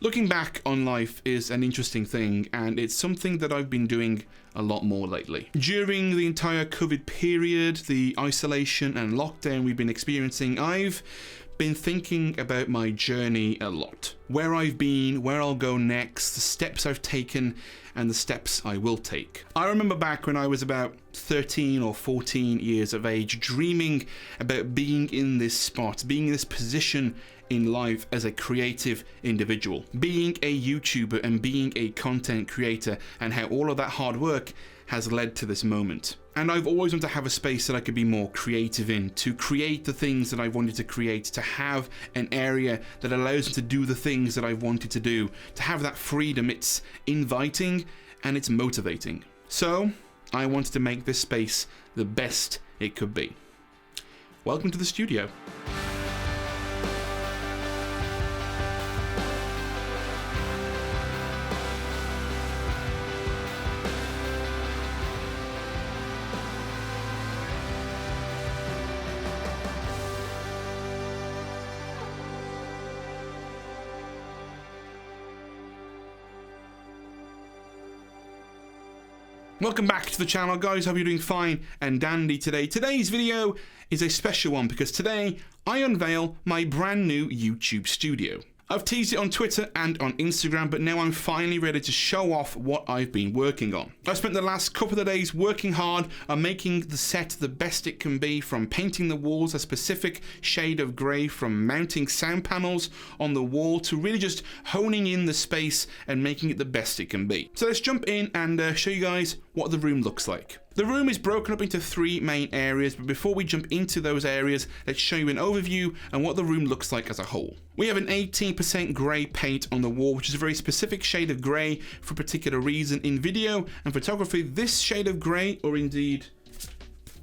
Looking back on life is an interesting thing, and it's something that I've been doing a lot more lately. During the entire COVID period, the isolation and lockdown we've been experiencing, I've been thinking about my journey a lot. Where I've been, where I'll go next, the steps I've taken, and the steps I will take. I remember back when I was about 13 or 14 years of age, dreaming about being in this spot, being in this position in life as a creative individual, being a YouTuber and being a content creator, and how all of that hard work has led to this moment. And I've always wanted to have a space that I could be more creative in, to create the things that I wanted to create, to have an area that allows me to do the things that I've wanted to do, to have that freedom. It's inviting and it's motivating. So I wanted to make this space the best it could be. Welcome to the studio. Welcome back to the channel, guys. Hope you're doing fine and dandy today. Today's video is a special one because today I unveil my brand new YouTube studio. I've teased it on Twitter and on Instagram, but now I'm finally ready to show off what I've been working on. I've spent the last couple of days working hard on making the set the best it can be, from painting the walls a specific shade of grey, from mounting sound panels on the wall, to really just honing in the space and making it the best it can be. So let's jump in and show you guys what the room looks like. The room is broken up into three main areas, but before we jump into those areas, let's show you an overview and what the room looks like as a whole. We have an 18% grey paint on the wall, which is a very specific shade of grey for a particular reason. In video and photography, this shade of grey, or indeed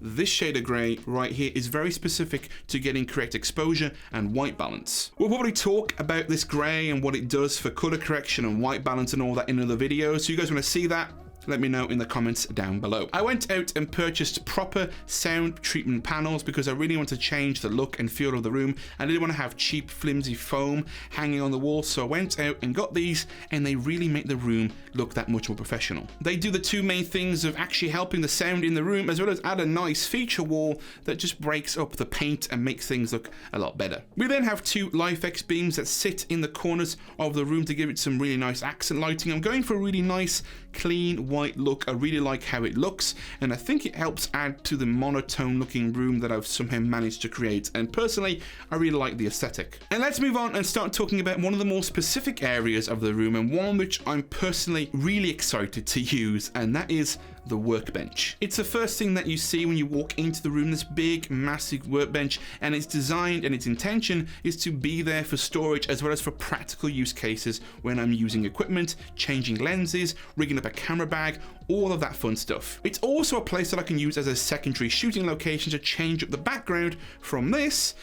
this shade of grey right here, is very specific to getting correct exposure and white balance. We'll probably talk about this grey and what it does for colour correction and white balance and all that in another video, so you guys want to see that? Let me know in the comments down below. I went out and purchased proper sound treatment panels because I really want to change the look and feel of the room. I didn't want to have cheap flimsy foam hanging on the wall, so I went out and got these, and they really make the room look that much more professional. They do the two main things of actually helping the sound in the room, as well as add a nice feature wall that just breaks up the paint and makes things look a lot better. We then have two LifeX beams that sit in the corners of the room to give it some really nice accent lighting. I'm going for a really nice, clean, white look. I really like how it looks, and I think it helps add to the monotone looking room that I've somehow managed to create, and personally I really like the aesthetic. And let's move on and start talking about one of the more specific areas of the room, and one which I'm personally really excited to use, and that is the workbench. It's the first thing that you see when you walk into the room, this big massive workbench, and it's designed and its intention is to be there for storage as well as for practical use cases when I'm using equipment, changing lenses, rigging up a camera bag, all of that fun stuff. It's also a place that I can use as a secondary shooting location to change up the background from this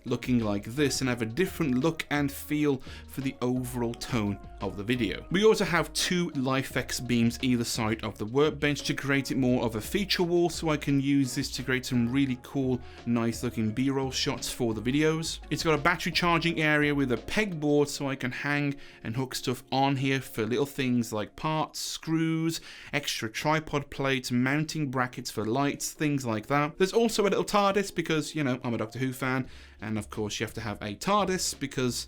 looking like this and have a different look and feel for the overall tone of the video. We also have two LifeX beams either side of the workbench to create it more of a feature wall, so I can use this to create some really cool, nice looking B-roll shots for the videos. It's got a battery charging area with a pegboard, so I can hang and hook stuff on here for little things like parts, screws, extra tripod plates, mounting brackets for lights, things like that. There's also a little TARDIS because, you know, I'm a Doctor Who fan, and of course you have to have a TARDIS because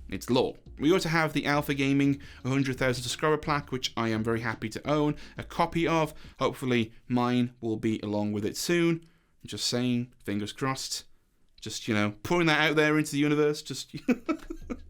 it's law. We also have the Alpha Gaming 100,000 subscriber plaque, which I am very happy to own a copy of. Hopefully mine will be along with it soon. I'm just saying, fingers crossed. Just, you know, pouring that out there into the universe. Just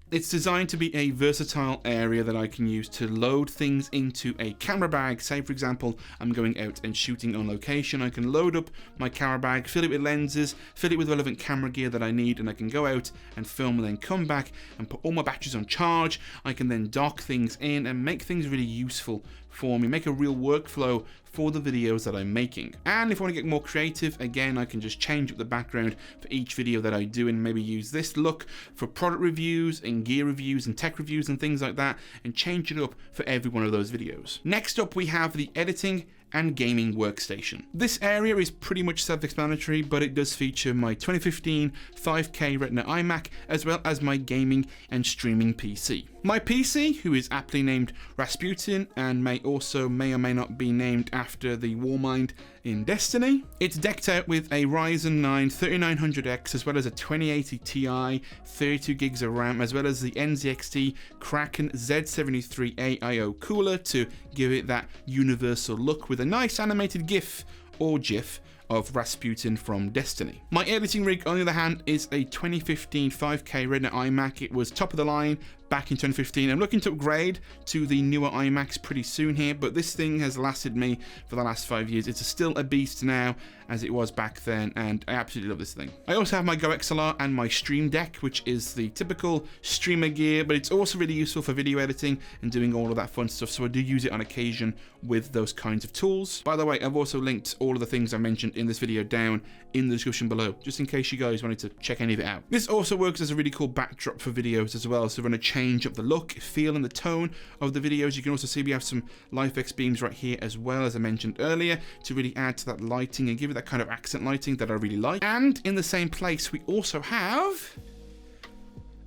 It's designed to be a versatile area that I can use to load things into a camera bag. Say, for example, I'm going out and shooting on location. I can load up my camera bag, fill it with lenses, fill it with relevant camera gear that I need, and I can go out and film and then come back and put all my batteries on charge. I can then dock things in and make things really useful for me, make a real workflow for the videos that I'm making. And if I want to get more creative, again, I can just change up the background for each video that I do and maybe use this look for product reviews and gear reviews and tech reviews and things like that, and change it up for every one of those videos. Next up, we have the editing and gaming workstation. This area is pretty much self-explanatory, but it does feature my 2015 5K Retina iMac as well as my gaming and streaming PC. My PC, who is aptly named Rasputin and may or may not be named after the Warmind in Destiny. It's decked out with a Ryzen 9 3900X as well as a 2080 Ti, 32 gigs of RAM, as well as the NZXT Kraken Z73A I/O cooler to give it that universal look with a nice animated GIF or GIF of Rasputin from Destiny. My editing rig, on the other hand, is a 2015 5K Retina iMac. It was top of the line back in 2015. I'm looking to upgrade to the newer iMacs pretty soon here, but this thing has lasted me for the last 5 years. It's still a beast now as it was back then, and I absolutely love this thing. I also have my Go XLR and my Stream Deck, which is the typical streamer gear, but it's also really useful for video editing and doing all of that fun stuff, so I do use it on occasion with those kinds of tools. By the way, I've also linked all of the things I mentioned in this video down in the description below, just in case you guys wanted to check any of it out. This also works as a really cool backdrop for videos as well, so we're going to change up the look, feel, and the tone of the videos. You can also see we have some LifeX beams right here as well, as I mentioned earlier, to really add to that lighting and give it that kind of accent lighting that I really like. And in the same place, we also have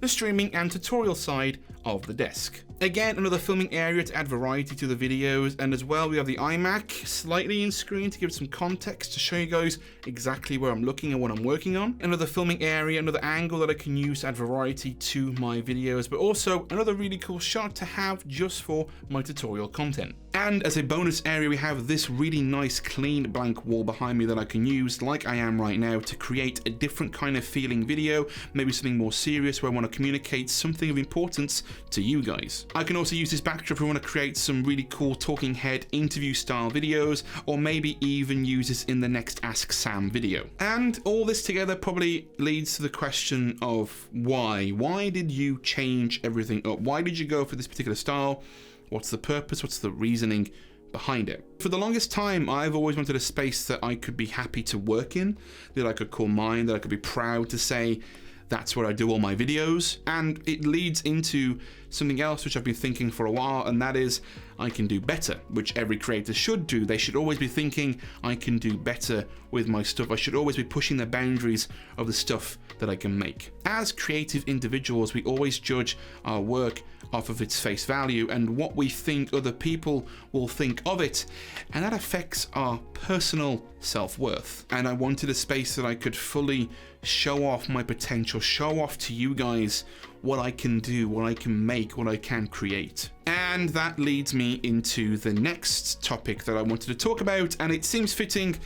the streaming and tutorial side of the desk. Again, another filming area to add variety to the videos, and as well we have the iMac slightly in screen to give some context to show you guys exactly where I'm looking and what I'm working on. Another filming area, another angle that I can use to add variety to my videos, but also another really cool shot to have just for my tutorial content. And as a bonus area, we have this really nice clean blank wall behind me that I can use, like I am right now, to create a different kind of feeling video, maybe something more serious where I want to communicate something of importance to you guys. I can also use this backdrop if I want to create some really cool talking head interview style videos, or maybe even use this in the next Ask Sam video. And all this together probably leads to the question of why? Why did you change everything up? Why did you go for this particular style? What's the purpose? What's the reasoning behind it? For the longest time, I've always wanted a space that I could be happy to work in, that I could call mine, that I could be proud to say, that's where I do all my videos. And it leads into something else which I've been thinking for a while, and that is I can do better, which every creator should do. They should always be thinking I can do better with my stuff. I should always be pushing the boundaries of the stuff that I can make. As creative individuals, we always judge our work off of its face value and what we think other people will think of it, and that affects our personal self-worth. And I wanted a space that I could fully show off my potential, show off to you guys what I can do, what I can make, what I can create. And that leads me into the next topic that I wanted to talk about, and it seems fitting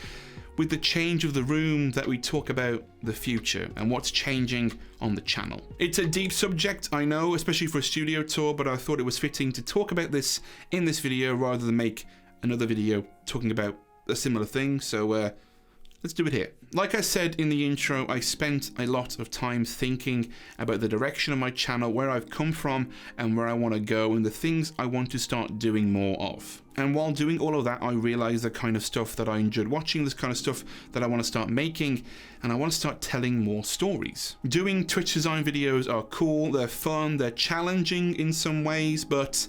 with the change of the room that we talk about the future and what's changing on the channel. It's a deep subject, I know, especially for a studio tour, but I thought it was fitting to talk about this in this video rather than make another video talking about a similar thing, so let's do it here. Like I said in the intro, I spent a lot of time thinking about the direction of my channel, where I've come from and where I want to go, and the things I want to start doing more of. And while doing all of that, I realized the kind of stuff that I enjoyed watching, this kind of stuff that I want to start making, and I want to start telling more stories. Doing Twitch design videos are cool, they're fun, they're challenging in some ways, but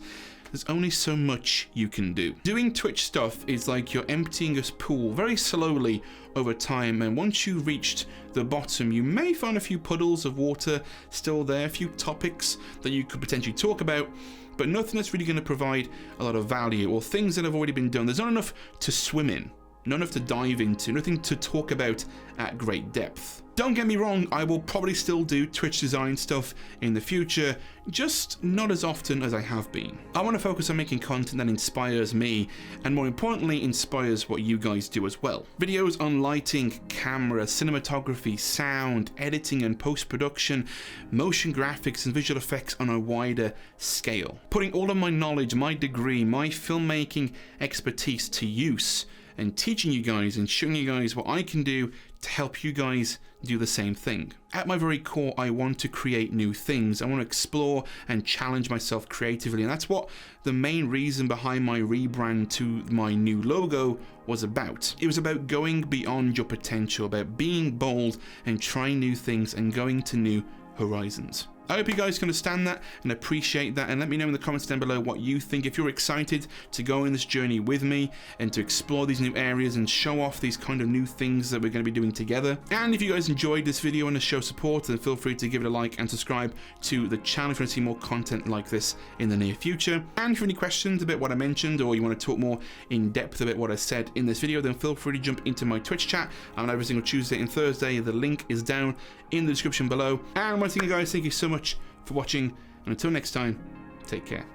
there's only so much you can do. Doing Twitch stuff is like you're emptying a pool very slowly over time, and once you've reached the bottom, you may find a few puddles of water still there, a few topics that you could potentially talk about, but nothing that's really going to provide a lot of value, or things that have already been done. There's not enough to swim in, not enough to dive into, nothing to talk about at great depth. Don't get me wrong, I will probably still do Twitch design stuff in the future, just not as often as I have been. I want to focus on making content that inspires me, and more importantly, inspires what you guys do as well. Videos on lighting, camera, cinematography, sound, editing and post-production, motion graphics and visual effects on a wider scale. Putting all of my knowledge, my degree, my filmmaking expertise to use, and teaching you guys and showing you guys what I can do to help you guys do the same thing. At my very core, I want to create new things. I want to explore and challenge myself creatively, and that's what the main reason behind my rebrand to my new logo was about. It was about going beyond your potential, about being bold and trying new things and going to new horizons. I hope you guys can understand that and appreciate that, and let me know in the comments down below what you think. If you're excited to go on this journey with me and to explore these new areas and show off these kind of new things that we're going to be doing together. And if you guys enjoyed this video and to show support, then feel free to give it a like and subscribe to the channel if you want to see more content like this in the near future. And if you have any questions about what I mentioned, or you want to talk more in depth about what I said in this video, then feel free to jump into my Twitch chat. I'm on every single Tuesday and Thursday. The link is down in the description below. And once again, guys, thank you so much for watching, and until next time, take care.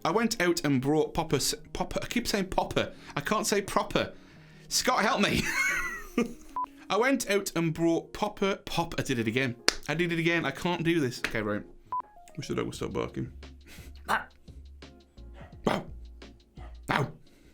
I went out and brought Popper. I keep saying Popper. I can't say proper. Scott, help me. I went out and brought Popper. I did it again. I did it again. I can't do this. Okay, right. Wish the dog would stop barking. Wow.